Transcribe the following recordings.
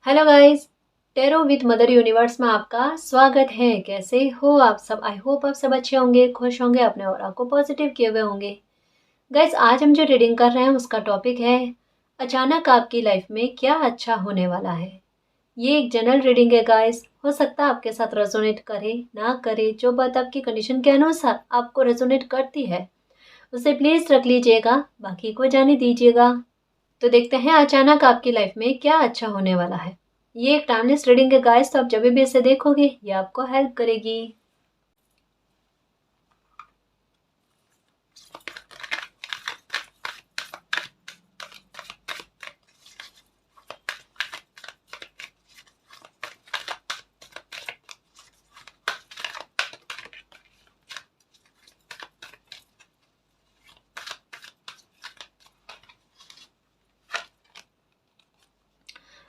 Hello guys, tarot with mother universe में आपका स्वागत है। कैसे हो आप सब? आई होप आप सब अच्छे होंगे, खुश होंगे, अपने और आपको पॉजिटिव किए हुए होंगे। गाइस, आज हम जो रीडिंग कर रहे हैं उसका टॉपिक है अचानक आपकी लाइफ में क्या अच्छा होने वाला है। ये एक जनरल रीडिंग है गाइस। हो सकता है आपके साथ रेजोनेट करे ना करे, जो बात आपकी कंडीशन के अनुसार आपको रेजोनेट करती है उसे प्लीज रख लीजिएगा, बाकी को जाने दीजिएगा। तो देखते हैं अचानक आपकी लाइफ में क्या अच्छा होने वाला है। ये एक टाइमलेस रीडिंग है गाइस, तो आप जब भी इसे देखोगे ये आपको हेल्प करेगी।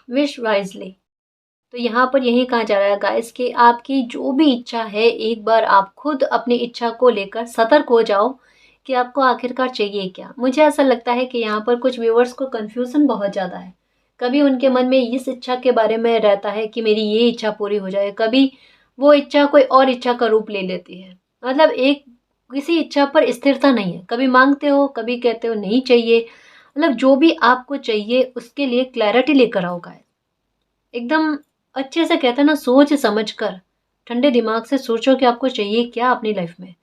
Wish wisely. तो यहाँ पर यही कहा जा रहा है गाइस कि आपकी जो भी इच्छा है, एक बार आप खुद अपनी इच्छा को लेकर सतर्क हो जाओ कि आपको आखिरकार चाहिए क्या। मुझे ऐसा लगता है कि यहाँ पर कुछ व्यूअर्स को कंफ्यूजन बहुत ज़्यादा है। कभी उनके मन में इस इच्छा के बारे में रहता है कि मेरी ये इच्छा पूरी हो जाए, कभी वो इच्छा कोई और इच्छा का रूप ले लेती है। मतलब एक किसी इच्छा पर स्थिरता नहीं है, कभी मांगते हो कभी कहते हो नहीं चाहिए। मतलब जो भी आपको चाहिए उसके लिए क्लैरिटी लेकर आओ गाइस। एकदम अच्छे से कहते हैं ना, सोच समझ कर ठंडे दिमाग से सोचो कि आपको चाहिए क्या अपनी लाइफ में।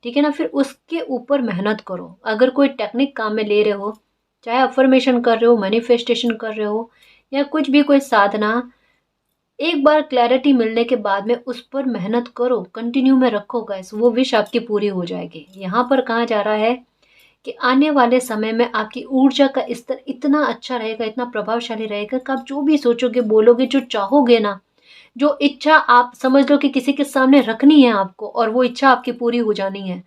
ठीक है ना? फिर उसके ऊपर मेहनत करो। अगर कोई टेक्निक काम में ले रहे हो, चाहे अफर्मेशन कर रहे हो, मैनिफेस्टेशन कर रहे हो, या कुछ भी कोई साधना, एक बार क्लैरिटी मिलने के बाद में उस पर मेहनत करो, कंटिन्यू में रखो गाइस, वो विश आपकी पूरी हो जाएगी। यहाँ पर कहा जा रहा है कि आने वाले समय में आपकी ऊर्जा का स्तर इतना अच्छा रहेगा, इतना प्रभावशाली रहेगा कि आप जो भी सोचोगे, बोलोगे, जो चाहोगे ना, जो इच्छा आप समझ लो कि किसी के सामने रखनी है आपको और वो इच्छा आपकी पूरी हो जानी है,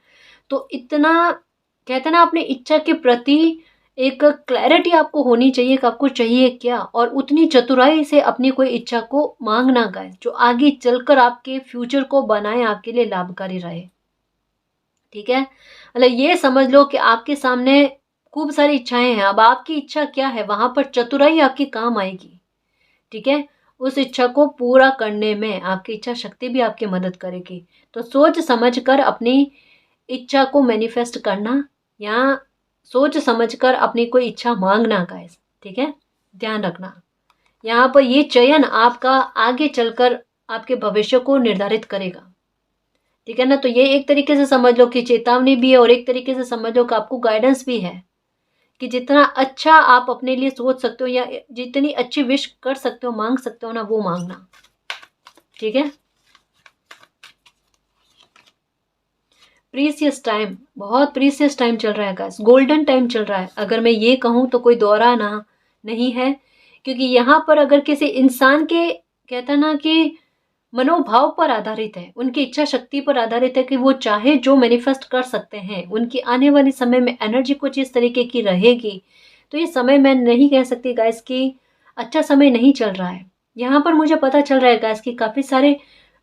तो इतना कहते हैं ना, अपनी इच्छा के प्रति एक क्लैरिटी आपको होनी चाहिए कि आपको चाहिए क्या, और उतनी चतुराई से अपनी कोई इच्छा को मांगना गाए जो आगे चलकर आपके फ्यूचर को बनाए, आपके लिए लाभकारी रहे। ठीक है? मतलब ये समझ लो कि आपके सामने खूब सारी इच्छाएं हैं, अब आपकी इच्छा क्या है, वहां पर चतुराई आपकी काम आएगी। ठीक है? उस इच्छा को पूरा करने में आपकी इच्छा शक्ति भी आपकी मदद करेगी। तो सोच समझ कर अपनी इच्छा को मैनिफेस्ट करना, या सोच समझकर अपनी कोई इच्छा मांगना गाइस। ठीक है? ध्यान रखना, यहाँ पर ये चयन आपका आगे चलकर आपके भविष्य को निर्धारित करेगा। ठीक है ना? तो ये एक तरीके से समझ लो कि चेतावनी भी है, और एक तरीके से समझ लो कि आपको गाइडेंस भी है कि जितना अच्छा आप अपने लिए सोच सकते हो या जितनी अच्छी विश कर सकते हो, मांग सकते हो ना, वो मांगना। ठीक है? प्रीसियस टाइम, बहुत प्रीसियस टाइम चल रहा है गाइस, गोल्डन टाइम चल रहा है। अगर मैं ये कहूँ तो कोई दौरा ना नहीं है, क्योंकि यहाँ पर अगर किसी इंसान के कहता ना कि मनोभाव पर आधारित है, उनकी इच्छा शक्ति पर आधारित है कि वो चाहे जो मैनिफेस्ट कर सकते हैं। उनकी आने वाले समय में एनर्जी कुछ इस तरीके की रहेगी। तो ये समय मैं नहीं कह सकती गाइस कि अच्छा समय नहीं चल रहा है। यहाँ पर मुझे पता चल रहा है गाइस कि काफ़ी सारे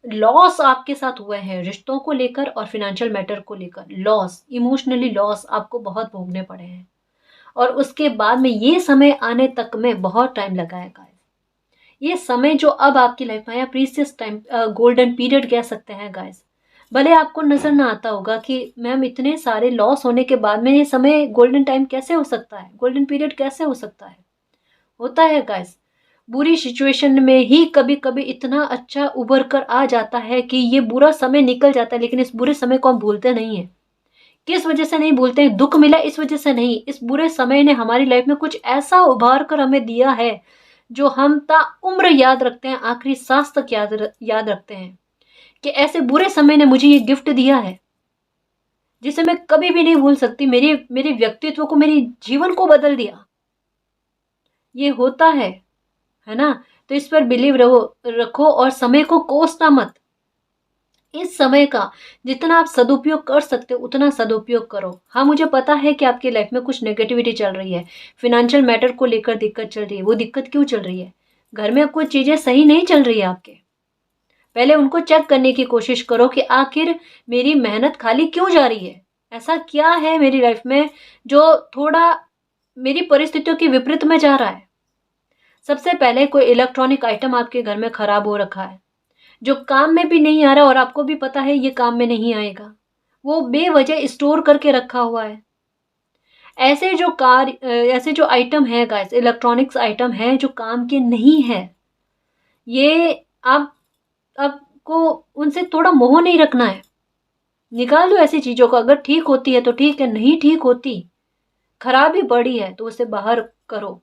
लॉस आपके साथ हुए हैं, रिश्तों को लेकर और फिनेंशियल मैटर को लेकर। लॉस, इमोशनली लॉस आपको बहुत भोगने पड़े हैं, और उसके बाद में ये समय आने तक में बहुत टाइम लगा है गाइस। ये समय जो अब आपकी लाइफ में आया, प्रीसियस टाइम, गोल्डन पीरियड कह सकते हैं गाइस। भले आपको नजर ना आता होगा कि मैम इतने सारे लॉस होने के बाद में ये समय गोल्डन टाइम कैसे हो सकता है, गोल्डन पीरियड कैसे हो सकता है। होता है गाइस, बुरी सिचुएशन में ही कभी कभी इतना अच्छा उभर कर आ जाता है कि ये बुरा समय निकल जाता है, लेकिन इस बुरे समय को हम भूलते नहीं है। किस वजह से नहीं भूलते हैं? दुख मिला इस वजह से नहीं, इस बुरे समय ने हमारी लाइफ में कुछ ऐसा उभार कर हमें दिया है जो हम ता उम्र याद रखते हैं, आखिरी सांस तक याद रखते हैं कि ऐसे बुरे समय ने मुझे ये गिफ्ट दिया है जिसे मैं कभी भी नहीं भूल सकती। मेरे मेरे व्यक्तित्व को, मेरे जीवन को बदल दिया। ये होता है ना? तो इस पर बिलीव रखो और समय को कोसना मत। इस समय का जितना आप सदुपयोग कर सकते हो उतना सदुपयोग करो। हाँ, मुझे पता है कि आपकी लाइफ में कुछ नेगेटिविटी चल रही है, फिनेंशियल मैटर को लेकर दिक्कत चल रही है। वो दिक्कत क्यों चल रही है? घर में अब कुछ चीजें सही नहीं चल रही है आपके। पहले उनको चेक करने की कोशिश करो कि आखिर मेरी मेहनत खाली क्यों जा रही है। ऐसा क्या है मेरी लाइफ में जो थोड़ा मेरी परिस्थितियों के विपरीत में जा रहा है। सबसे पहले कोई इलेक्ट्रॉनिक आइटम आपके घर में खराब हो रखा है, जो काम में भी नहीं आ रहा और आपको भी पता है ये काम में नहीं आएगा, वो बेवजह स्टोर करके रखा हुआ है। ऐसे जो आइटम है गाइस, इलेक्ट्रॉनिक्स आइटम है जो काम के नहीं है, ये आप आपको उनसे थोड़ा मोह नहीं रखना है। निकाल दो ऐसी चीज़ों को, अगर ठीक होती है तो ठीक है, नहीं ठीक होती, खराबी बड़ी है तो उसे बाहर करो।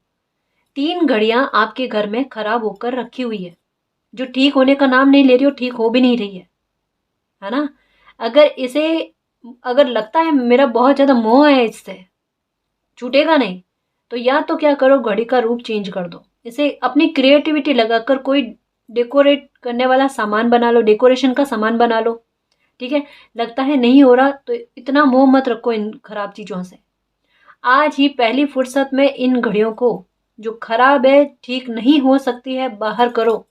3 घड़ियाँ आपके घर में खराब होकर रखी हुई है, जो ठीक होने का नाम नहीं ले रही और ठीक हो भी नहीं रही है ना? अगर लगता है मेरा बहुत ज़्यादा मोह है इससे, छूटेगा नहीं, तो या तो क्या करो, घड़ी का रूप चेंज कर दो। इसे अपनी क्रिएटिविटी लगाकर कोई डेकोरेट करने वाला सामान बना लो, डेकोरेशन का सामान बना लो, ठीक है? लगता है नहीं हो रहा तो इतना मोह मत रखो इन खराब चीज़ों से। आज ही पहली फुर्सत में इन घड़ियों को, जो खराब है, ठीक नहीं हो सकती है, बाहर करो,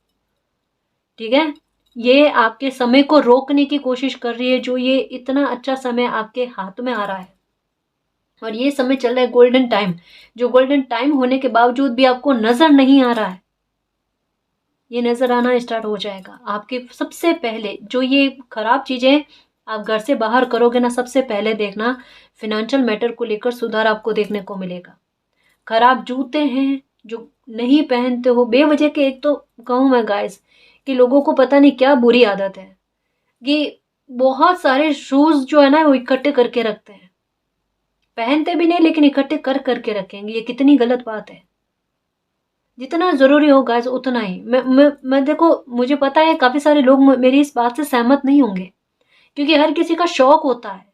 ठीक है? ये आपके समय को रोकने की कोशिश कर रही है, जो ये इतना अच्छा समय आपके हाथ में आ रहा है। और ये समय चल रहा है गोल्डन टाइम, जो गोल्डन टाइम होने के बावजूद भी आपको नजर नहीं आ रहा है, ये नजर आना स्टार्ट हो जाएगा। आपके सबसे पहले जो ये खराब चीजें आप घर से बाहर करोगे ना, सबसे पहले देखना फिनेंशियल मैटर को लेकर सुधार आपको देखने को मिलेगा। खराब जूते हैं जो नहीं पहनते हो बेवजह के, एक तो कहूँ मैं गाइस कि लोगों को पता नहीं क्या बुरी आदत है कि बहुत सारे शूज जो है ना वो इकट्ठे करके रखते हैं, पहनते भी नहीं लेकिन इकट्ठे कर करके रखेंगे। ये कितनी गलत बात है। जितना जरूरी हो गाइस उतना ही। मैं देखो, मुझे पता है काफी सारे लोग मेरी इस बात से सहमत नहीं होंगे, क्योंकि हर किसी का शौक होता है,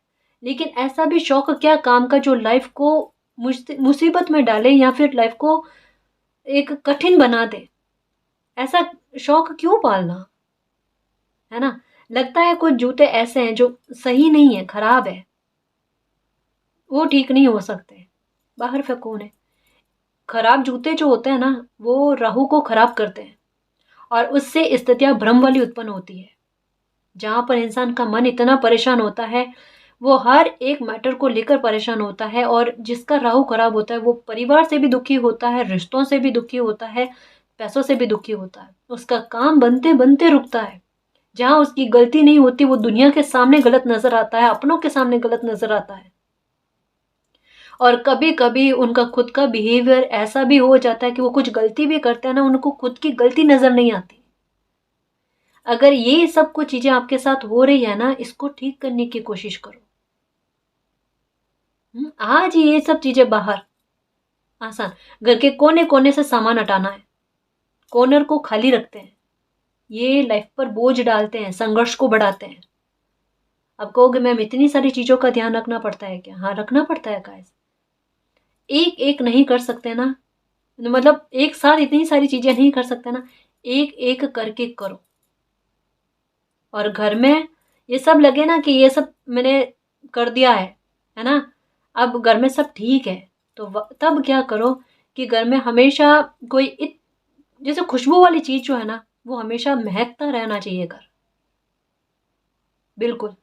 लेकिन ऐसा भी शौक क्या काम का जो लाइफ को मुसीबत में डाले या फिर लाइफ को एक कठिन बना दे। ऐसा शौक क्यों पालना, है ना? लगता है कुछ जूते ऐसे हैं जो सही नहीं है, खराब है, वो ठीक नहीं हो सकते, बाहर फेंको उन्हें। खराब जूते जो होते हैं ना, वो राहु को खराब करते हैं और उससे स्थितियां भ्रम वाली उत्पन्न होती है। जहां पर इंसान का मन इतना परेशान होता है, वो हर एक मैटर को लेकर परेशान होता है, और जिसका राहु खराब होता है वो परिवार से भी दुखी होता है, रिश्तों से भी दुखी होता है, पैसों से भी दुखी होता है, उसका काम बनते बनते रुकता है। जहां उसकी गलती नहीं होती वो दुनिया के सामने गलत नजर आता है, अपनों के सामने गलत नजर आता है। और कभी कभी उनका खुद का बिहेवियर ऐसा भी हो जाता है कि वो कुछ गलती भी करते हैं ना, उनको खुद की गलती नजर नहीं आती। अगर ये सब कुछ चीजें आपके साथ हो रही है ना, इसको ठीक करने की कोशिश करो। आज ही ये सब चीजें बाहर आसान। घर के कोने कोने से सामान हटाना है, कॉर्नर को खाली रखते हैं, ये लाइफ पर बोझ डालते हैं, संघर्ष को बढ़ाते हैं। अब कहोगे मैम इतनी सारी चीजों का ध्यान रखना पड़ता है क्या? हाँ, रखना पड़ता है गाइस। एक एक नहीं कर सकते ना, मतलब एक साथ इतनी सारी चीजें नहीं कर सकते ना, एक एक करके करो। और घर में ये सब लगे ना कि ये सब मैंने कर दिया है ना, अब घर में सब ठीक है, तो तब क्या करो कि घर में हमेशा जैसे खुशबू वाली चीज जो है ना, वो हमेशा महकता रहना चाहिए घर, बिल्कुल,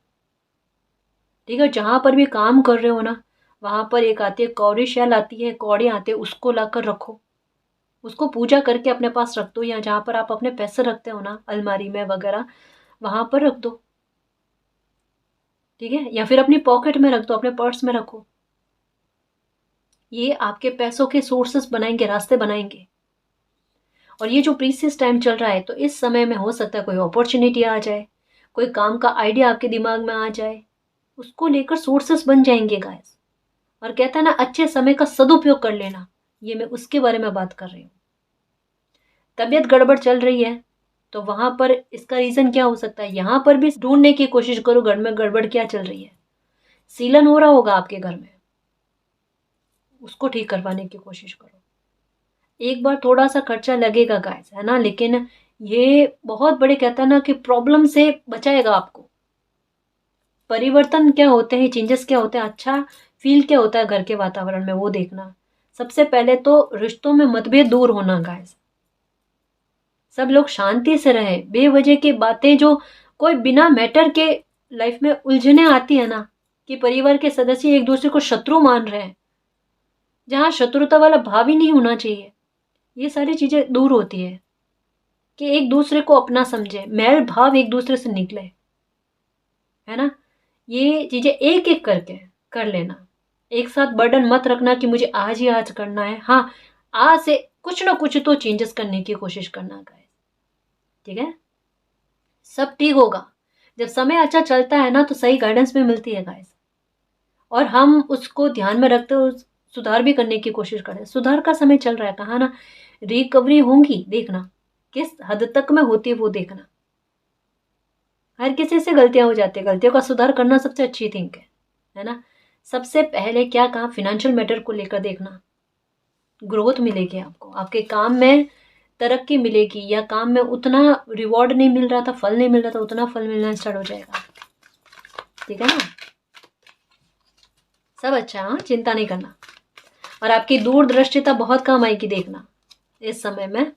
ठीक है? जहां पर भी काम कर रहे हो ना, वहां पर एक आती है कौड़ी शैल, आती है कौड़े आते हैं, उसको लाकर रखो, उसको पूजा करके अपने पास रख दो, या जहां पर आप अपने पैसे रखते हो ना, अलमारी में वगैरह, वहां पर रख दो, ठीक है? या फिर अपनी पॉकेट में रख दो, अपने पर्स में रखो। ये आपके पैसों के सोर्सेस बनाएंगे, रास्ते बनाएंगे। और ये जो प्रीसियस टाइम चल रहा है, तो इस समय में हो सकता है कोई अपॉर्चुनिटी आ जाए, कोई काम का आइडिया आपके दिमाग में आ जाए, उसको लेकर सोर्सेस बन जाएंगे गाइस। और कहता है ना, अच्छे समय का सदुपयोग कर लेना, ये मैं उसके बारे में बात कर रही हूँ। तबीयत गड़बड़ चल रही है तो वहां पर इसका रीजन क्या हो सकता है, यहां पर भी ढूंढने की कोशिश करो घर में गड़बड़ क्या चल रही है। सीलन हो रहा होगा आपके घर में, उसको ठीक करवाने की कोशिश करो। एक बार थोड़ा सा खर्चा लगेगा गाइस, है ना, लेकिन ये बहुत बड़े कहता है ना कि प्रॉब्लम से बचाएगा आपको। परिवर्तन क्या होते हैं, चेंजेस क्या होते हैं, अच्छा फील क्या होता है घर के वातावरण में, वो देखना। सबसे पहले तो रिश्तों में मतभेद दूर होना गाइस, सब लोग शांति से रहे। बेवजह की बातें जो कोई बिना मैटर के लाइफ में उलझने आती है ना, कि परिवार के सदस्य एक दूसरे को शत्रु मान रहे हैं, जहां शत्रुता वाला भाव ही नहीं होना चाहिए, ये सारी चीज़ें दूर होती है कि एक दूसरे को अपना समझे, मैल भाव एक दूसरे से निकले, है ना। ये चीज़ें एक एक करके कर लेना, एक साथ बर्डन मत रखना कि मुझे आज ही आज करना है। हाँ, आज से कुछ ना कुछ तो चेंजेस करने की कोशिश करना गाइस, ठीक है। सब ठीक होगा। जब समय अच्छा चलता है ना तो सही गाइडेंस भी मिलती है गाइस, और हम उसको ध्यान में रखते हुए सुधार भी करने की कोशिश करें। सुधार का समय चल रहा है, कहा ना रिकवरी होंगी, देखना किस हद तक में होती है वो देखना। हर किसी से गलतियां हो जाती है, गलतियों का सुधार करना सबसे अच्छी थिंग है ना। सबसे पहले क्या कहा, फिनेंशियल मैटर को लेकर देखना, ग्रोथ मिलेगी आपको, आपके काम में तरक्की मिलेगी, या काम में उतना रिवॉर्ड नहीं मिल रहा था, फल नहीं मिल रहा था, उतना फल मिलना स्टार्ट हो जाएगा, ठीक है ना। सब अच्छा है, हाँ, चिंता नहीं करना। और आपकी दूरदृष्टिता बहुत काम आएगी, देखना इस समय में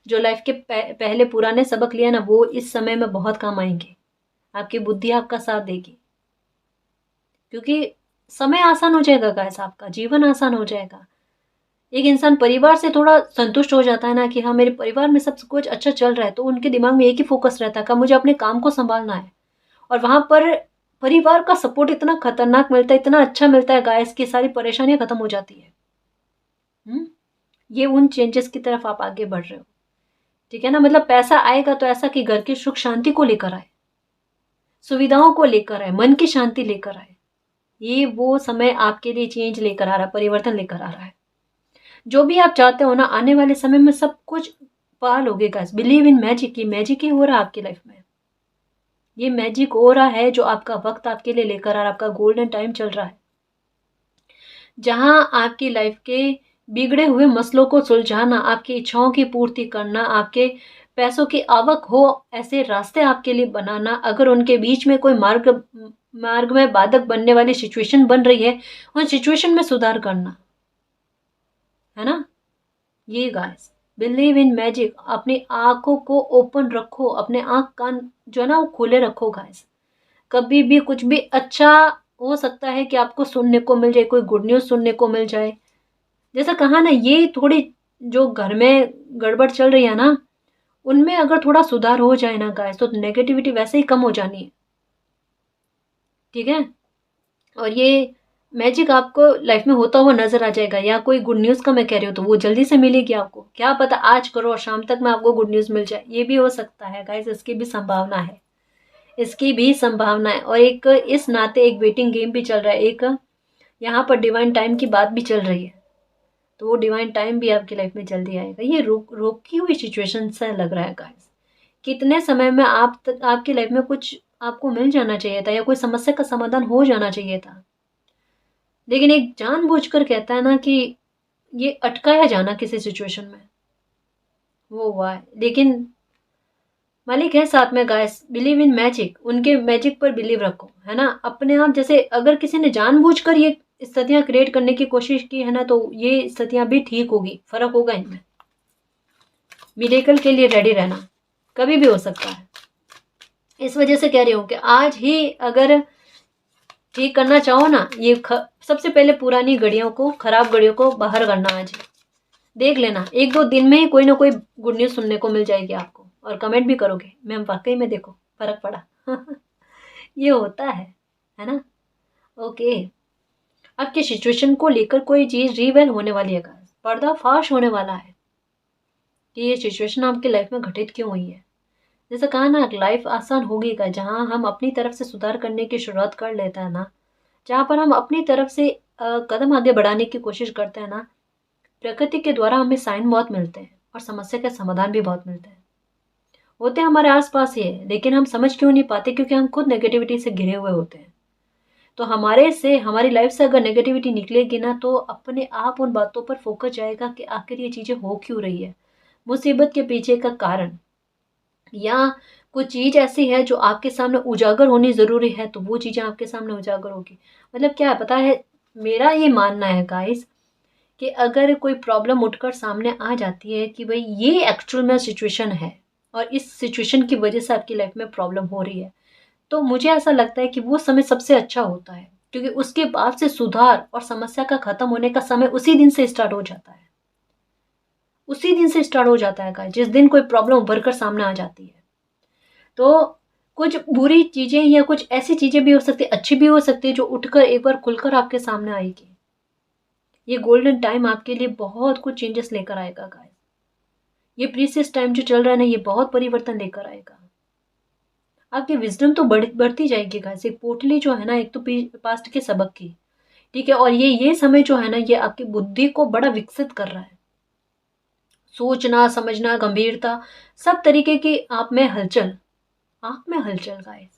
जो लाइफ के पहले पुराने सबक लिया ना, वो इस समय में बहुत काम आएंगे। आपकी बुद्धि आपका साथ देगी, क्योंकि समय आसान हो जाएगा गाइस, आपका जीवन आसान हो जाएगा। एक इंसान परिवार से थोड़ा संतुष्ट हो जाता है ना कि हाँ मेरे परिवार में सब कुछ अच्छा चल रहा है, तो उनके दिमाग में एक ही फोकस रहता है कि मुझे अपने काम को संभालना है। और वहां पर परिवार का सपोर्ट इतना खतरनाक मिलता है, इतना अच्छा मिलता है गाइस, की सारी परेशानियां खत्म हो जाती है। ये उन चेंजेस की तरफ आप आगे बढ़ रहे हो, ठीक है ना। मतलब पैसा आएगा तो ऐसा कि घर की सुख शांति को लेकर आए, सुविधाओं को लेकर आए, मन की शांति लेकर आए। ये वो समय आपके लिए चेंज लेकर आ रहा है, परिवर्तन लेकर आ रहा है। जो भी आप चाहते हो ना, आने वाले समय में सब कुछ पा लोगे गाइस। बिलीव इन मैजिक, ये मैजिक ही हो रहा है आपकी लाइफ में। ये मैजिक हो रहा है जो आपका वक्त आपके लिए लेकर आ रहा है, आपका गोल्डन टाइम चल रहा है, जहां आपकी लाइफ के बिगड़े हुए मसलों को सुलझाना, आपकी इच्छाओं की पूर्ति करना, आपके पैसों की आवक हो ऐसे रास्ते आपके लिए बनाना। अगर उनके बीच में कोई मार्ग में बाधक बनने वाली सिचुएशन बन रही है, उन सिचुएशन में सुधार करना, है ना। ये गाइस, बिलीव इन मैजिक। अपनी आंखों को ओपन रखो, अपने आंख कान जो है ना वो खोले रखो गाइस। कभी भी कुछ भी अच्छा हो सकता है कि आपको सुनने को मिल जाए, कोई गुड न्यूज सुनने को मिल जाए। जैसा कहा ना, ये थोड़ी जो घर में गड़बड़ चल रही है ना, उनमें अगर थोड़ा सुधार हो जाए ना गाइस, तो नेगेटिविटी वैसे ही कम हो जानी है, ठीक है। और ये मैजिक आपको लाइफ में होता हुआ नजर आ जाएगा, या कोई गुड न्यूज का मैं कह रही हूँ तो वो जल्दी से मिलेगी आपको। क्या पता आज करो और शाम तक में आपको गुड न्यूज मिल जाए, ये भी हो सकता है गाइस, इसकी भी संभावना है, इसकी भी संभावना है। और एक इस नाते एक वेटिंग गेम भी चल रहा है, एक यहाँ पर डिवाइन टाइम की बात भी चल रही है, तो वो डिवाइन टाइम भी आपकी लाइफ में जल्दी आएगा। ये रोकी हुई सिचुएशन सा लग रहा है गाइस। कितने समय में आपकी लाइफ में कुछ आपको मिल जाना चाहिए था, या कोई समस्या का समाधान हो जाना चाहिए था, लेकिन एक जानबूझकर कहता है ना कि ये अटकाया जाना किसी सिचुएशन में, वो हुआ है। लेकिन मालिक है साथ में गाइस। बिलीव इन मैजिक, उनके मैजिक पर बिलीव रखो, है ना। अपने आप जैसे अगर किसी ने जानबूझकर ये स्थितियां क्रिएट करने की कोशिश की है ना, तो ये स्थितियां भी ठीक होगी, फर्क होगा इनमें। मिरेकल के लिए रेडी रहना, कभी भी हो सकता है। इस वजह से कह रही हूँ कि आज ही अगर ठीक करना चाहो ना, ये सबसे पहले पुरानी घड़ियों को, खराब घड़ियों को बाहर करना। आज ही देख लेना, एक दो दिन में ही कोई ना कोई गुड न्यूज सुनने को मिल जाएगी आपको, और कमेंट भी करोगे मैम वाकई में देखो फर्क पड़ा। ये होता है ना। ओके, आपकी सिचुएशन को लेकर कोई चीज रिवेल होने वाली है, पर्दाफाश होने वाला है कि ये सिचुएशन आपकी लाइफ में घटित क्यों हुई है। जैसे कहा ना, लाइफ आसान होगी का जहाँ हम अपनी तरफ से सुधार करने की शुरुआत कर लेते हैं ना, जहाँ पर हम अपनी तरफ से कदम आगे बढ़ाने की कोशिश करते हैं ना, प्रकृति के द्वारा हमें साइन बहुत मिलते हैं, और समस्या के समाधान भी बहुत मिलते हैं। होते हमारे आसपास ही है, लेकिन हम समझ क्यों नहीं पाते, क्योंकि हम खुद नेगेटिविटी से घिरे हुए होते हैं। तो हमारी लाइफ से अगर नेगेटिविटी निकलेगी ना, तो अपने आप उन बातों पर फोकस जाएगा कि आखिर ये चीजें हो क्यों रही है, मुसीबत के पीछे का कारण, या कुछ चीज ऐसी है जो आपके सामने उजागर होनी जरूरी है, तो वो चीजें आपके सामने उजागर होगी। मतलब क्या है पता है, मेरा ये मानना है गाइस कि अगर कोई प्रॉब्लम उठकर सामने आ जाती है कि भाई ये एक्चुअल में सिचुएशन है, और इस सिचुएशन की वजह से आपकी लाइफ में प्रॉब्लम हो रही है, तो मुझे ऐसा लगता है कि वो समय सबसे अच्छा होता है, क्योंकि उसके बाद से सुधार और समस्या का खत्म होने का समय उसी दिन से स्टार्ट हो जाता है। उसी दिन से स्टार्ट हो जाता है गाइस, जिस दिन कोई प्रॉब्लम उभर कर सामने आ जाती है। तो कुछ बुरी चीज़ें या कुछ ऐसी चीज़ें भी हो सकती है, अच्छी भी हो सकती है, जो उठकर एक बार खुलकर आपके सामने आएगी। ये गोल्डन टाइम आपके लिए बहुत कुछ चेंजेस लेकर आएगा गाइस। ये प्रीसियस टाइम जो चल रहा है ना, ये बहुत परिवर्तन लेकर आएगा। आपकी विजडम तो बढ़ती जाएगी गाइस। एक पोटली जो है ना, एक तो पास्ट के सबक की, ठीक है, और ये समय जो है ना, ये आपकी बुद्धि को बड़ा विकसित कर रहा है। सोचना, समझना, गंभीरता, सब तरीके की आप में हलचल, गाइस।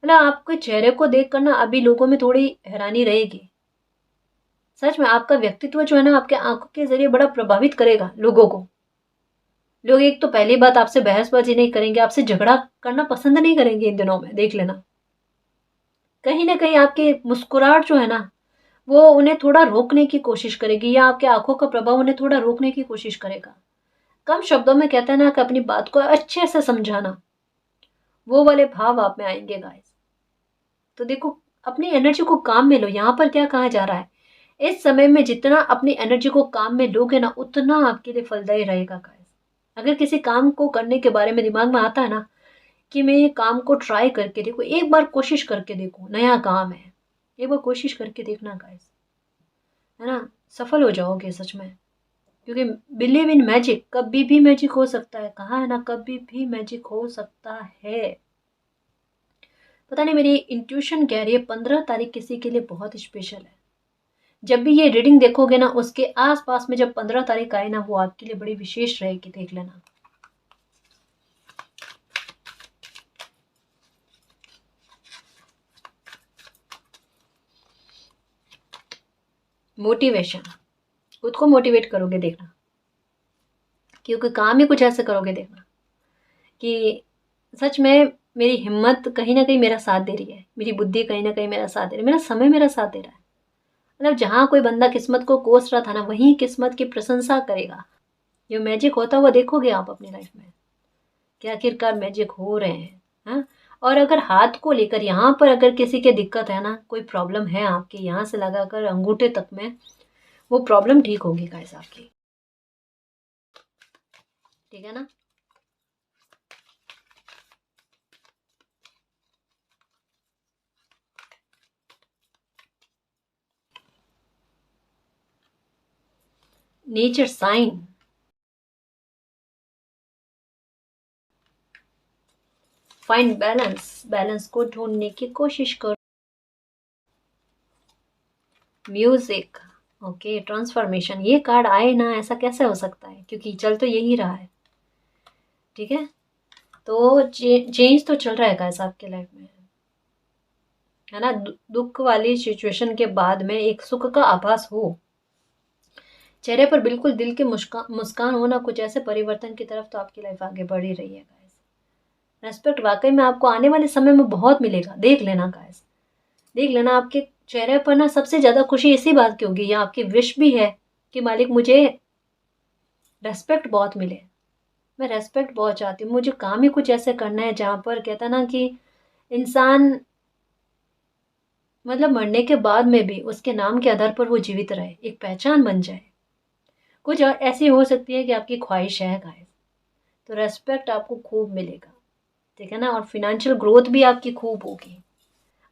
मतलब आपके चेहरे को देखकर ना अभी लोगों में थोड़ी हैरानी रहेगी। सच में आपका व्यक्तित्व जो है ना, आपके आंखों के जरिए बड़ा प्रभावित करेगा लोगों को। लोग एक तो पहली बात आपसे बहसबाजी नहीं करेंगे, आपसे झगड़ा करना पसंद नहीं करेंगे इन दिनों में, देख लेना। कहीं ना कहीं आपकी मुस्कुराहट जो है ना, वो उन्हें थोड़ा रोकने की कोशिश करेगी, या आपके आंखों का प्रभाव उन्हें थोड़ा रोकने की कोशिश करेगा। कम शब्दों में कहते हैं ना कि अपनी बात को अच्छे से समझाना, वो वाले भाव आप में आएंगे गाइस। तो देखो, अपनी एनर्जी को काम में लो। यहाँ पर क्या कहा जा रहा है, इस समय में जितना अपनी एनर्जी को काम में लोगे ना, उतना आपके लिए फलदायी रहेगा गाइस। अगर किसी काम को करने के बारे में दिमाग में आता है ना कि मैं ये काम को ट्राई करके देखो, एक बार कोशिश करके देखो, नया काम है, एक बार कोशिश करके देखना गाइस, है ना, सफल हो जाओगे सच में। क्योंकि बिलीव इन मैजिक, कभी भी मैजिक हो सकता है, कहा है ना, कभी भी मैजिक हो सकता है। पता नहीं, मेरी इंट्यूशन कह रही है 15 तारीख किसी के लिए बहुत स्पेशल है। जब भी ये रीडिंग देखोगे ना, उसके आसपास में जब 15 तारीख आए ना, वो आपके लिए बड़ी विशेष रहेगी, देख लेना। मोटिवेशन, खुद को मोटिवेट करोगे देखना, क्योंकि काम ही कुछ ऐसे करोगे देखना कि सच में मेरी हिम्मत कहीं ना कहीं मेरा साथ दे रही है, मेरी बुद्धि कहीं ना कहीं मेरा साथ दे रही है, मेरा समय मेरा साथ दे रहा है। मतलब जहाँ कोई बंदा किस्मत को कोस रहा था ना, वहीं किस्मत की प्रशंसा करेगा। ये मैजिक होता हुआ देखोगे आप अपनी लाइफ में, कि आखिरकार मैजिक हो रहे हैं। हाँ, और अगर हाथ को लेकर यहाँ पर अगर किसी के दिक्कत है ना, कोई प्रॉब्लम है आपकी, यहाँ से लगाकर अंगूठे तक में, वो प्रॉब्लम ठीक होगी गाइस आपकी, ठीक है ना। Nature sign, find balance, balance को ढूंढने की कोशिश करो। म्यूजिक, ओके, ट्रांसफॉर्मेशन, ये कार्ड आए ना, ऐसा कैसे हो सकता है, क्योंकि चल तो यही रहा है, ठीक है। तो चेंज तो चल रहा है गाइस आपके लाइफ में, है ना। दुख वाली सिचुएशन के बाद में एक सुख का आभास हो, चेहरे पर बिल्कुल दिल की मुस्कान मुस्कान होना, कुछ ऐसे परिवर्तन की तरफ तो आपकी लाइफ आगे बढ़ ही रही है गाइस। रेस्पेक्ट वाकई में आपको आने वाले समय में बहुत मिलेगा, देख लेना गाइस, देख लेना। आपके चेहरे पर ना सबसे ज्यादा खुशी इसी बात की होगी, या आपकी विश भी है कि मालिक मुझे रेस्पेक्ट बहुत मिले, मैं रेस्पेक्ट बहुत चाहती हूँ, मुझे काम ही कुछ ऐसे करना है जहाँ पर कहता ना कि इंसान मतलब मरने के बाद में भी उसके नाम के आधार पर वो जीवित रहे, एक पहचान बन जाए। कुछ ऐसी हो सकती है कि आपकी ख्वाहिश है गाइस, तो रेस्पेक्ट आपको खूब मिलेगा, ठीक है ना। और फिनेंशियल ग्रोथ भी आपकी खूब होगी,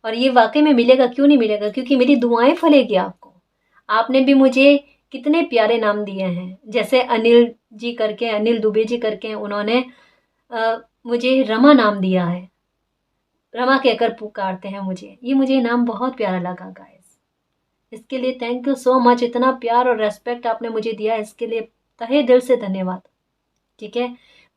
और ये वाकई में मिलेगा, क्यों नहीं मिलेगा, क्योंकि मेरी दुआएं फलेगी आपको। आपने भी मुझे कितने प्यारे नाम दिए हैं, जैसे अनिल जी करके, अनिल दुबे जी करके, उन्होंने मुझे रमा नाम दिया है, रमा कहकर पुकारते हैं मुझे, ये मुझे नाम बहुत प्यारा लगा गाइस। इसके लिए थैंक यू सो मच, इतना प्यार और रेस्पेक्ट आपने मुझे दिया, इसके लिए तहे दिल से धन्यवाद, ठीक है।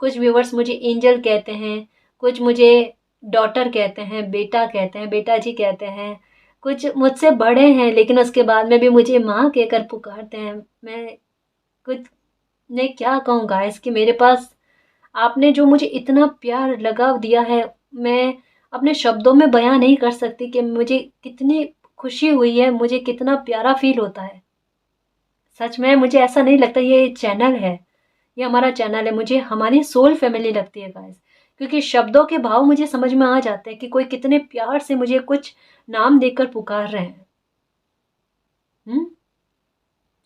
कुछ व्यूवर्स मुझे एंजल कहते हैं, कुछ मुझे डॉटर कहते हैं, बेटा कहते हैं, बेटा जी कहते हैं, कुछ मुझसे बड़े हैं लेकिन उसके बाद में भी मुझे माँ कहकर पुकारते हैं। मैं कुछ मैं क्या कहूँ गाइस, कि मेरे पास आपने जो मुझे इतना प्यार लगाव दिया है, मैं अपने शब्दों में बयां नहीं कर सकती कि मुझे कितनी खुशी हुई है, मुझे कितना प्यारा फील होता है। सच में मुझे ऐसा नहीं लगता ये चैनल है, ये हमारा चैनल है, मुझे हमारी सोल फैमिली लगती है गाइस। क्योंकि शब्दों के भाव मुझे समझ में आ जाते हैं कि कोई कितने प्यार से मुझे कुछ नाम देकर पुकार रहे हैं।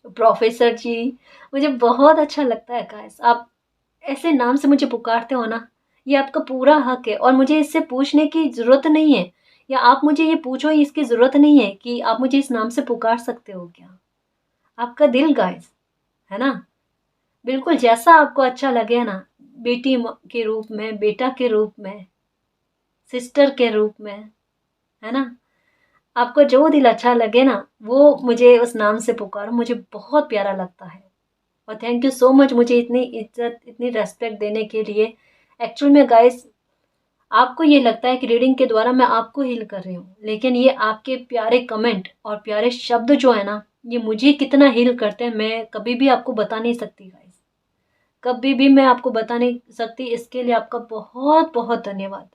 प्रोफेसर जी, मुझे बहुत अच्छा लगता है गाइस, आप ऐसे नाम से मुझे पुकारते हो ना, ये आपका पूरा हक है और मुझे इससे पूछने की ज़रूरत नहीं है, या आप मुझे ये पूछो इसकी ज़रूरत नहीं है कि आप मुझे इस नाम से पुकार सकते हो क्या? आपका दिल गाइस, है ना? बिल्कुल जैसा आपको अच्छा लगे ना, बेटी के रूप में, बेटा के रूप में, सिस्टर के रूप में, है ना? आपको जो दिल अच्छा लगे ना, वो मुझे उस नाम से पुकारो, मुझे बहुत प्यारा लगता है। और थैंक यू सो मच मुझे इतनी इज्जत, इतनी रेस्पेक्ट देने के लिए। एक्चुअल में गाइस, आपको ये लगता है कि रीडिंग के द्वारा मैं आपको हील कर रही हूँ, लेकिन ये आपके प्यारे कमेंट और प्यारे शब्द जो है ना, ये मुझे कितना हील करते हैं, मैं कभी भी आपको बता नहीं सकती गाइस। कभी भी मैं आपको बता नहीं सकती। इसके लिए आपका बहुत बहुत धन्यवाद।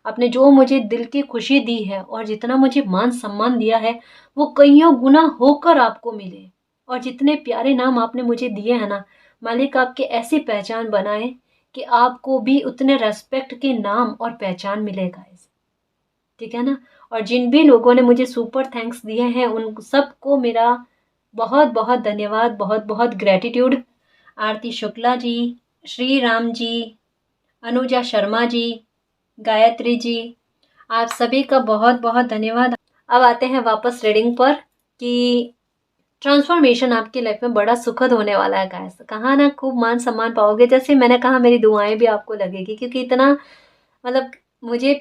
आपने जो मुझे दिल की खुशी दी है और जितना मुझे मान सम्मान दिया है, वो कईयों गुना होकर आपको मिले। और जितने प्यारे नाम आपने मुझे दिए हैं ना, मालिक आपकी ऐसी पहचान बनाए कि आपको भी उतने रेस्पेक्ट के नाम और पहचान मिलेगा। ठीक है ना? और जिन भी लोगों ने मुझे सुपर थैंक्स दिए हैं, उन सबको मेरा बहुत बहुत धन्यवाद, बहुत बहुत ग्रेटिट्यूड। आरती शुक्ला जी, श्री राम जी, अनुजा शर्मा जी, गायत्री जी, आप सभी का बहुत बहुत धन्यवाद। अब आते हैं वापस रीडिंग पर कि ट्रांसफॉर्मेशन आपकी लाइफ में बड़ा सुखद होने वाला है गाइस। कहा ना, खूब मान सम्मान पाओगे। जैसे मैंने कहा, मेरी दुआएं भी आपको लगेगी, क्योंकि इतना मतलब मुझे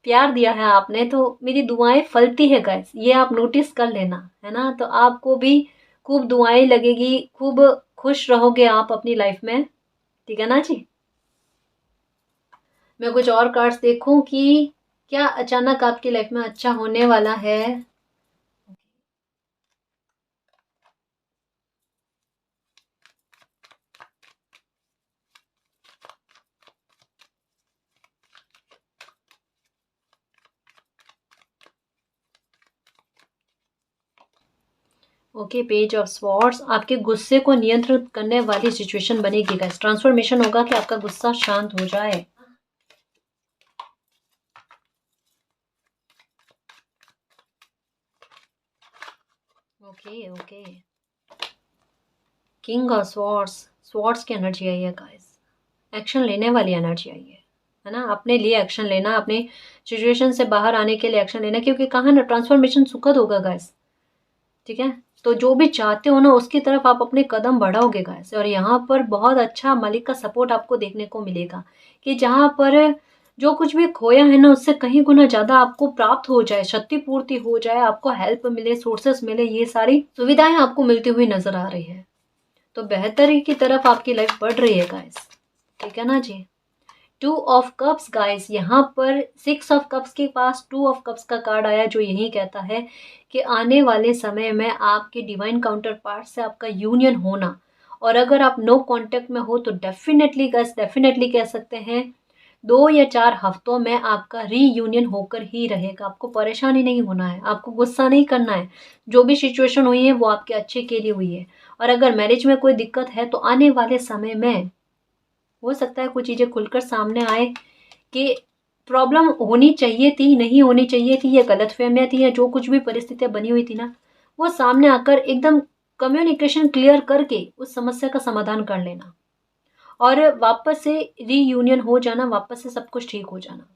प्यार दिया है आपने, तो मेरी दुआएं फलती है गाइस, ये आप नोटिस कर लेना, है ना? तो आपको भी खूब दुआएं लगेगी, खूब खुश रहोगे आप अपनी लाइफ में। ठीक है ना जी? मैं कुछ और कार्ड्स देखूं कि क्या अचानक आपकी लाइफ में अच्छा होने वाला है। ओके, पेज ऑफ स्वॉर्ड्स, आपके गुस्से को नियंत्रित करने वाली सिचुएशन बनेगी गाइस। ट्रांसफॉर्मेशन होगा कि आपका गुस्सा शांत हो जाए। Okay okay, king of swords, swords की एनर्जी आई है गाइस। एक्शन लेने वाली एनर्जी आई है ना? अपने लिए एक्शन लेना, अपने सिचुएशन से बाहर आने के लिए एक्शन लेना, क्योंकि कहा ना, ट्रांसफॉर्मेशन सुखद होगा गाइस। ठीक है? तो जो भी चाहते हो ना, उसकी तरफ आप अपने कदम बढ़ाओगे गाइस। और यहाँ पर बहुत अच्छा मालिक का सपोर्ट आपको देखने को मिलेगा कि जहाँ पर जो कुछ भी खोया है ना, उससे कहीं गुना ज़्यादा आपको प्राप्त हो जाए, क्षति पूर्ति हो जाए, आपको हेल्प मिले, सोर्सेस मिले, ये सारी सुविधाएं आपको मिलती हुई नजर आ रही है। तो बेहतरी की तरफ आपकी लाइफ बढ़ रही है गाइस। ठीक है ना जी? टू ऑफ कप्स गाइस, यहाँ पर सिक्स ऑफ कप्स के पास टू ऑफ कप्स का कार्ड आया, जो यही कहता है कि आने वाले समय में आपके डिवाइन काउंटर पार्ट से आपका यूनियन होना। और अगर आप नो कांटेक्ट में हो तो डेफिनेटली गाइस, डेफिनेटली कह सकते हैं 2 या 4 हफ्तों में आपका रीयूनियन होकर ही रहेगा। आपको परेशानी नहीं होना है, आपको गुस्सा नहीं करना है। जो भी सिचुएशन हुई है वो आपके अच्छे के लिए हुई है। और अगर मैरिज में कोई दिक्कत है तो आने वाले समय में हो सकता है कुछ चीज़ें खुलकर सामने आए कि प्रॉब्लम होनी चाहिए थी, नहीं होनी चाहिए थी, या गलतफहमियां थी, या जो कुछ भी परिस्थितियां बनी हुई थी ना, वो सामने आकर एकदम कम्युनिकेशन क्लियर करके उस समस्या का समाधान कर लेना और वापस से रीयूनियन हो जाना, वापस से सब कुछ ठीक हो जाना।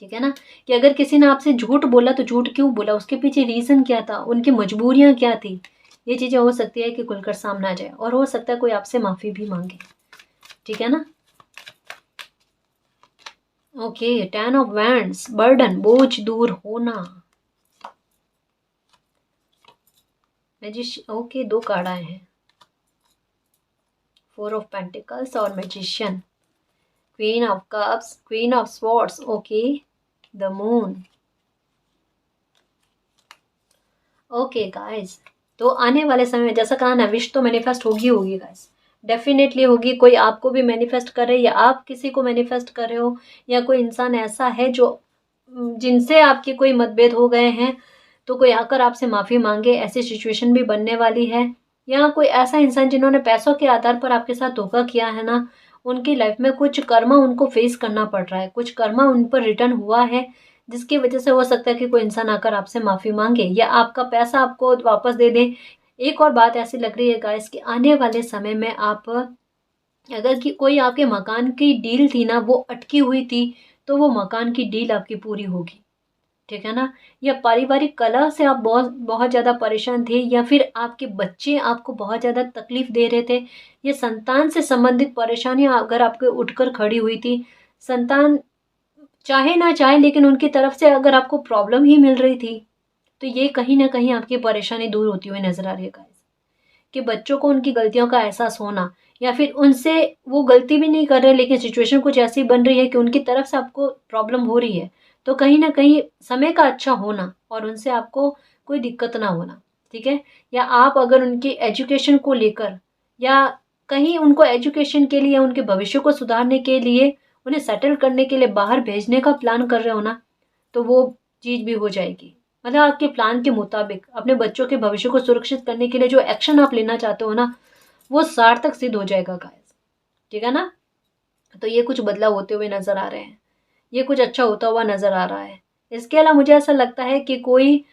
ठीक है ना? कि अगर किसी ने आपसे झूठ बोला तो झूठ क्यों बोला, उसके पीछे रीजन क्या था, उनकी मजबूरियां क्या थी, ये चीजें हो सकती है कि खुलकर सामने आ जाए। और हो सकता है कोई आपसे माफी भी मांगे। ठीक है ना? ओके, 10 ऑफ वैंड्स, बर्डन, बोझ दूर होना। ओके, 2 कार्ड आए हैं, 4 ऑफ पेंटिकल्स और magician. Queen of cups, queen of swords, okay, the moon. Okay guys, तो आने वाले समय में जैसा कहा ना, विश तो मैनिफेस्ट होगी होगी गाइस, डेफिनेटली होगी। कोई आपको भी मैनिफेस्ट कर रहे, या आप किसी को मैनिफेस्ट कर रहे हो, या कोई इंसान ऐसा है जो जिनसे आपके कोई मतभेद हो गए हैं, तो कोई आकर आपसे माफ़ी मांगे, ऐसी सिचुएशन भी बनने वाली है। या कोई ऐसा इंसान जिन्होंने पैसों के आधार पर आपके साथ धोखा किया है ना, उनकी लाइफ में कुछ कर्मा उनको फेस करना पड़ रहा है, कुछ कर्मा उन पर रिटर्न हुआ है, जिसकी वजह से हो सकता है कि कोई इंसान आकर आपसे माफ़ी मांगे या आपका पैसा आपको वापस दे दे। एक और बात ऐसी लग रही है गाइस कि आने वाले समय में आप, अगर कि कोई आपके मकान की डील थी ना वो अटकी हुई थी, तो वो मकान की डील आपकी पूरी होगी, ठीक है ना। या पारिवारिक कलह से आप बहुत बहुत ज़्यादा परेशान थे, या फिर आपके बच्चे आपको बहुत ज़्यादा तकलीफ दे रहे थे, ये संतान से संबंधित परेशानियां अगर आपके उठकर खड़ी हुई थी, संतान चाहे ना चाहे लेकिन उनकी तरफ से अगर आपको प्रॉब्लम ही मिल रही थी, तो ये कहीं ना कहीं आपकी परेशानी दूर होती हुई नजर आ रही है गाइस। कि बच्चों को उनकी गलतियों का एहसास होना, या फिर उनसे वो गलती भी नहीं कर रहे लेकिन सिचुएशन कुछ ऐसी बन रही है कि उनकी तरफ से आपको प्रॉब्लम हो रही है, तो कहीं ना कहीं समय का अच्छा होना और उनसे आपको कोई दिक्कत ना होना, ठीक है। या आप अगर उनकी एजुकेशन को लेकर, या कहीं उनको एजुकेशन के लिए, उनके भविष्य को सुधारने के लिए, उन्हें सेटल करने के लिए बाहर भेजने का प्लान कर रहे हो ना, तो वो चीज़ भी हो जाएगी। मतलब आपके प्लान के मुताबिक अपने बच्चों के भविष्य को सुरक्षित करने के लिए जो एक्शन आप लेना चाहते हो ना, वो सार्थक सिद्ध हो जाएगा गाइस, ठीक है ना। तो ये कुछ बदलाव होते हुए नजर आ रहे हैं, ये कुछ अच्छा होता हुआ नजर आ रहा है। इसके अलावा मुझे ऐसा लगता है कि कोई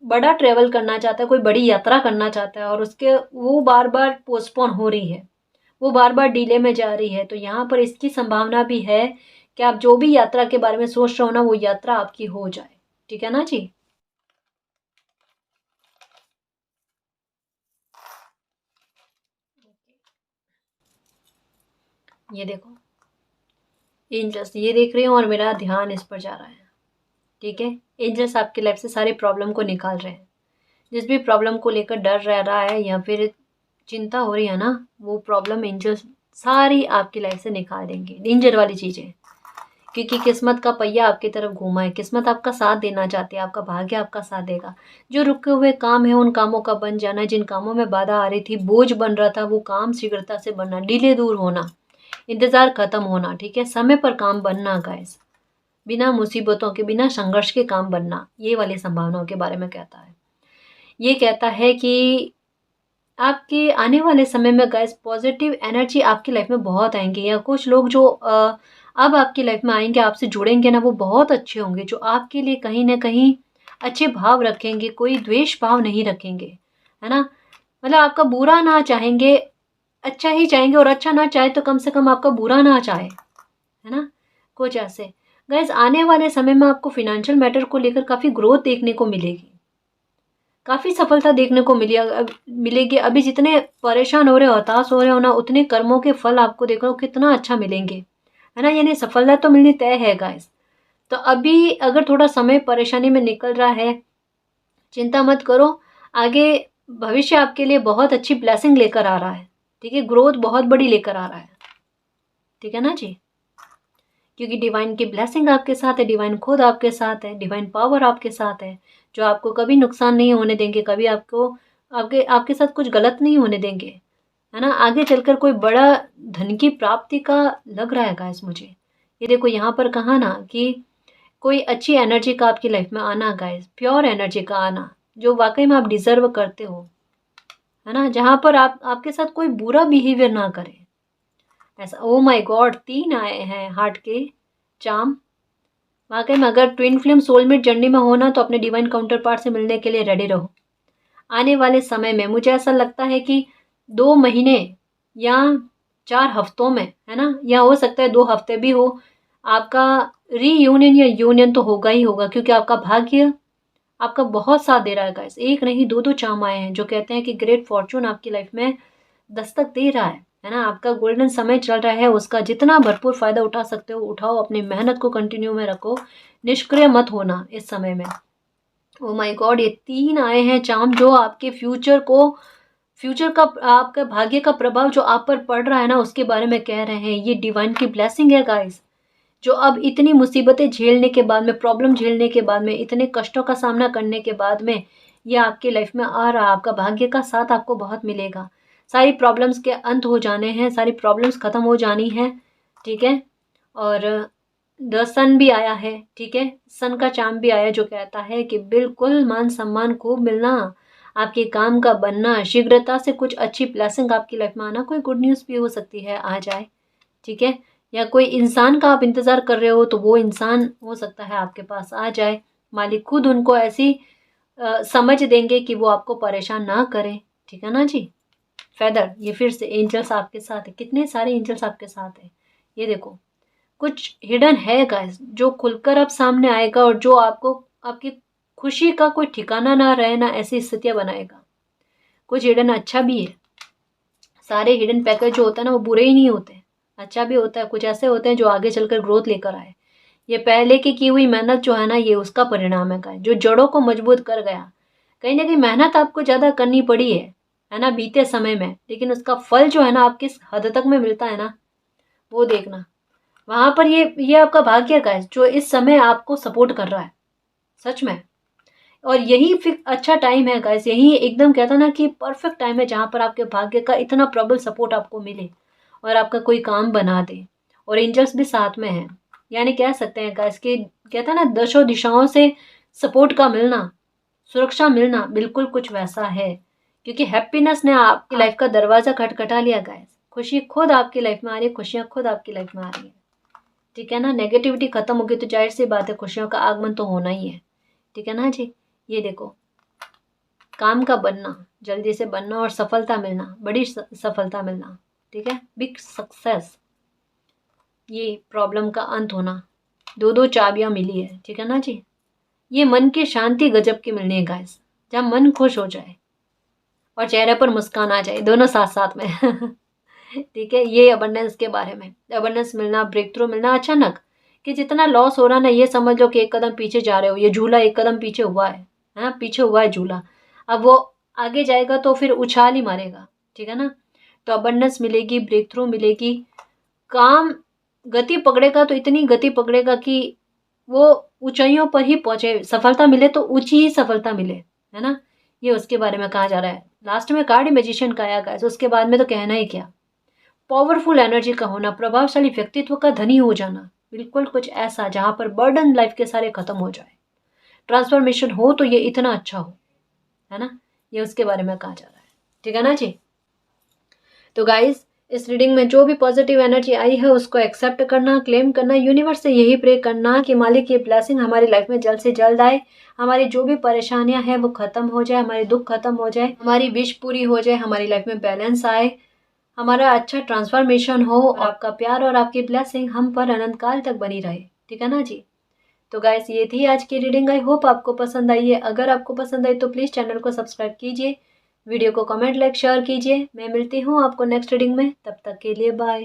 बड़ा ट्रेवल करना चाहता है, कोई बड़ी यात्रा करना चाहता है, और उसके वो बार बार पोस्टपोन हो रही है, वो बार बार डिले में जा रही है, तो यहाँ पर इसकी संभावना भी है कि आप जो भी यात्रा के बारे में सोच रहे हो ना, वो यात्रा आपकी हो जाए, ठीक है ना जी। ये देखो, एंजल्स ये देख रही हूँ और मेरा ध्यान इस पर जा रहा है, ठीक है। एंजल्स आपकी लाइफ से सारे प्रॉब्लम को निकाल रहे हैं। जिस भी प्रॉब्लम को लेकर डर रह रहा है या फिर चिंता हो रही है ना, वो प्रॉब्लम एंजल्स सारी आपकी लाइफ से निकाल देंगे, डेंजर वाली चीज़ें। क्योंकि किस्मत का पहिया आपकी तरफ घूमा है, किस्मत आपका साथ देना चाहती है, आपका भाग्य आपका साथ देगा। जो रुके हुए काम है उन कामों का बन जाना, जिन कामों में बाधा आ रही थी, बोझ बन रहा था, वो काम शीघ्रता से बनना, डिले दूर होना, इंतजार खत्म होना, ठीक है। समय पर काम बनना गाइस, बिना मुसीबतों के, बिना संघर्ष के काम बनना, ये वाली संभावनाओं के बारे में कहता है। ये कहता है कि आपके आने वाले समय में गाइस पॉजिटिव एनर्जी आपकी लाइफ में बहुत आएंगी, या कुछ लोग जो अब आपकी लाइफ में आएंगे, आपसे जुड़ेंगे ना, वो बहुत अच्छे होंगे, जो आपके लिए कहीं ना कहीं अच्छे भाव रखेंगे, कोई द्वेष भाव नहीं रखेंगे, है ना। मतलब आपका बुरा ना चाहेंगे, अच्छा ही चाहेंगे, और अच्छा ना चाहे तो कम से कम आपका बुरा ना चाहे, है ना। कुछ ऐसे गाइस आने वाले समय में आपको फिनेंशियल मैटर को लेकर काफ़ी ग्रोथ देखने को मिलेगी, काफ़ी सफलता देखने को मिलेगी। अभी जितने परेशान हो रहे हो, हताश हो रहे हो ना, उतने कर्मों के फल आपको देखो कितना अच्छा मिलेंगे, है ना। यानी सफलता तो मिलनी तय है गाइस। तो अभी अगर थोड़ा समय परेशानी में निकल रहा है, चिंता मत करो, आगे भविष्य आपके लिए बहुत अच्छी ब्लेसिंग लेकर आ रहा है, ठीक है। ग्रोथ बहुत बड़ी लेकर आ रहा है, ठीक है ना जी। क्योंकि डिवाइन की ब्लेसिंग आपके साथ है, डिवाइन खुद आपके साथ है, डिवाइन पावर आपके साथ है, जो आपको कभी नुकसान नहीं होने देंगे, कभी आपको आपके आपके साथ कुछ गलत नहीं होने देंगे, है ना। आगे चलकर कोई बड़ा धन की प्राप्ति का लग रहा है गाइस मुझे। ये देखो यहाँ पर कहा ना कि कोई अच्छी एनर्जी का आपकी लाइफ में आना गाइस, प्योर एनर्जी का आना, जो वाकई में आप डिजर्व करते हो, है ना। जहाँ पर आप आपके साथ कोई बुरा बिहेवियर ना करे, ऐसा। ओ माय गॉड, 3 आए हैं हार्ट के चाम। वाकई में अगर ट्विन फ्लेम सोलमेट जर्नी में होना, तो अपने डिवाइन काउंटर पार्ट से मिलने के लिए रेडी रहो। आने वाले समय में मुझे ऐसा लगता है कि 2 महीने या 4 हफ्तों में, है ना, या हो सकता है 2 हफ्ते भी हो, आपका रीयूनियन या यूनियन तो होगा ही होगा, क्योंकि आपका भाग्य आपका बहुत साथ दे रहा है गाइस। एक नहीं, दो दो चाम आए हैं जो कहते हैं कि ग्रेट फॉर्चून आपकी लाइफ में दस्तक दे रहा है ना। आपका गोल्डन समय चल रहा है, उसका जितना भरपूर फायदा उठा सकते हो उठाओ, अपनी मेहनत को कंटिन्यू में रखो, निष्क्रिय मत होना इस समय में। ओ माय गॉड, ये 3 आए हैं चाम, जो आपके फ्यूचर का, आपका भाग्य का प्रभाव जो आप पर पड़ रहा है ना, उसके बारे में कह रहे हैं। ये डिवाइन की ब्लेसिंग है गाइस, जो अब इतनी मुसीबतें झेलने के बाद में, प्रॉब्लम झेलने के बाद में, इतने कष्टों का सामना करने के बाद में ये आपकी लाइफ में आ रहा। आपका भाग्य का साथ आपको बहुत मिलेगा। सारी प्रॉब्लम्स के अंत हो जाने हैं, सारी प्रॉब्लम्स खत्म हो जानी है, ठीक है। और द सन भी आया है, ठीक है, सन का चांद भी आया, जो कहता है कि बिल्कुल मान सम्मान खूब मिलना, आपके काम का बनना, शीघ्रता से कुछ अच्छी ब्लेसिंग आपकी लाइफ में आना। कोई गुड न्यूज़ भी हो सकती है, आ जाए, ठीक है। या कोई इंसान का आप इंतज़ार कर रहे हो, तो वो इंसान हो सकता है आपके पास आ जाए, मालिक खुद उनको ऐसी समझ देंगे कि वो आपको परेशान ना करें, ठीक है ना जी। फेदर, ये फिर से एंजल्स आपके साथ है, कितने सारे एंजल्स आपके साथ है। ये देखो कुछ हिडन है गाइस जो खुलकर अब सामने आएगा और जो आपको आपकी खुशी का कोई ठिकाना ना रहे ना ऐसी स्थितियां बनाएगा। कुछ हिडन अच्छा भी है, सारे हिडन पैकेज जो होता है ना वो बुरे ही नहीं होते, अच्छा भी होता है। कुछ ऐसे होते हैं जो आगे चलकर ग्रोथ लेकर आए। ये पहले की हुई मेहनत जो है ना ये उसका परिणाम है गाइस, जो जड़ों को मजबूत कर गया। कहीं ना कहीं मेहनत आपको ज़्यादा करनी पड़ी है ना, बीते समय में, लेकिन उसका फल जो है ना आप किस हद तक में मिलता है ना वो देखना। वहां पर ये आपका भाग्य का है जो इस समय आपको सपोर्ट कर रहा है, सच में। और यही फिर अच्छा टाइम है गाइस, यही एकदम कहता ना कि परफेक्ट टाइम है जहां पर आपके भाग्य का इतना प्रबल सपोर्ट आपको मिले और आपका कोई काम बना दे और एंजल्स भी साथ में है। यानी कह सकते हैं गाइस कि कहता है ना दशों दिशाओं से सपोर्ट का मिलना, सुरक्षा मिलना, बिल्कुल कुछ वैसा है। क्योंकि हैप्पीनेस ने आपकी लाइफ का दरवाजा खटखटा लिया गाइस, खुशी खुद आपकी लाइफ में आ रही है, खुशियां खुद आपकी लाइफ में आ रही है, ठीक है ना। नेगेटिविटी खत्म होगी तो जाहिर सी बात है खुशियों का आगमन तो होना ही है, ठीक है ना जी। ये देखो काम का बनना, जल्दी से बनना और सफलता मिलना, बड़ी सफलता मिलना, ठीक है, बिग सक्सेस। ये प्रॉब्लम का अंत होना, दो दो चाबियां मिली है, ठीक है ना जी। ये मन की शांति गजब की मिलनी है गाइस, जब मन खुश हो जाए और चेहरे पर मुस्कान आ जाए, दोनों साथ साथ में ठीक है। ये अबंडेंस के बारे में, अबंडेंस मिलना, ब्रेक थ्रू मिलना अचानक, कि जितना लॉस हो रहा ना ये समझ लो कि एक कदम पीछे जा रहे हो, ये झूला एक कदम पीछे हुआ है, हाँ पीछे हुआ है झूला, अब वो आगे जाएगा तो फिर उछाल ही मारेगा, ठीक है ना। तो अबंडेंस मिलेगी, ब्रेक थ्रू मिलेगी, काम गति पकड़ेगा तो इतनी गति पकड़ेगा कि वो ऊंचाइयों पर ही पहुंचे, सफलता मिले तो ऊंची ही सफलता मिले, है ना। ये उसके बारे में कहा जा रहा है। लास्ट में कार्ड मैजिशियन का आया गाइस, उसके बाद में तो कहना ही क्या। पावरफुल एनर्जी का होना, प्रभावशाली व्यक्तित्व का धनी हो जाना, बिल्कुल कुछ ऐसा जहां पर बर्डन लाइफ के सारे खत्म हो जाए, ट्रांसफॉर्मेशन हो तो ये इतना अच्छा हो, है ना। ये उसके बारे में कहा जा रहा है, ठीक है ना जी। तो गाइस इस रीडिंग में जो भी पॉजिटिव एनर्जी आई है उसको एक्सेप्ट करना, क्लेम करना, यूनिवर्स से यही प्रे करना कि मालिक ये ब्लेसिंग हमारी लाइफ में जल्द से जल्द आए, हमारी जो भी परेशानियां हैं वो खत्म हो जाए, हमारे दुख खत्म हो जाए, हमारी विश पूरी हो जाए, हमारी लाइफ में बैलेंस आए, हमारा अच्छा ट्रांसफॉर्मेशन हो और आपका प्यार और आपकी ब्लेसिंग हम पर अनंत काल तक बनी रहे, ठीक है ना जी। तो गाइस ये थी आज की रीडिंग, आई होप आपको पसंद आई है। अगर आपको पसंद आई तो प्लीज़ चैनल को सब्सक्राइब कीजिए, वीडियो को कमेंट लाइक शेयर कीजिए। मैं मिलती हूँ आपको नेक्स्ट रीडिंग में, तब तक के लिए बाय।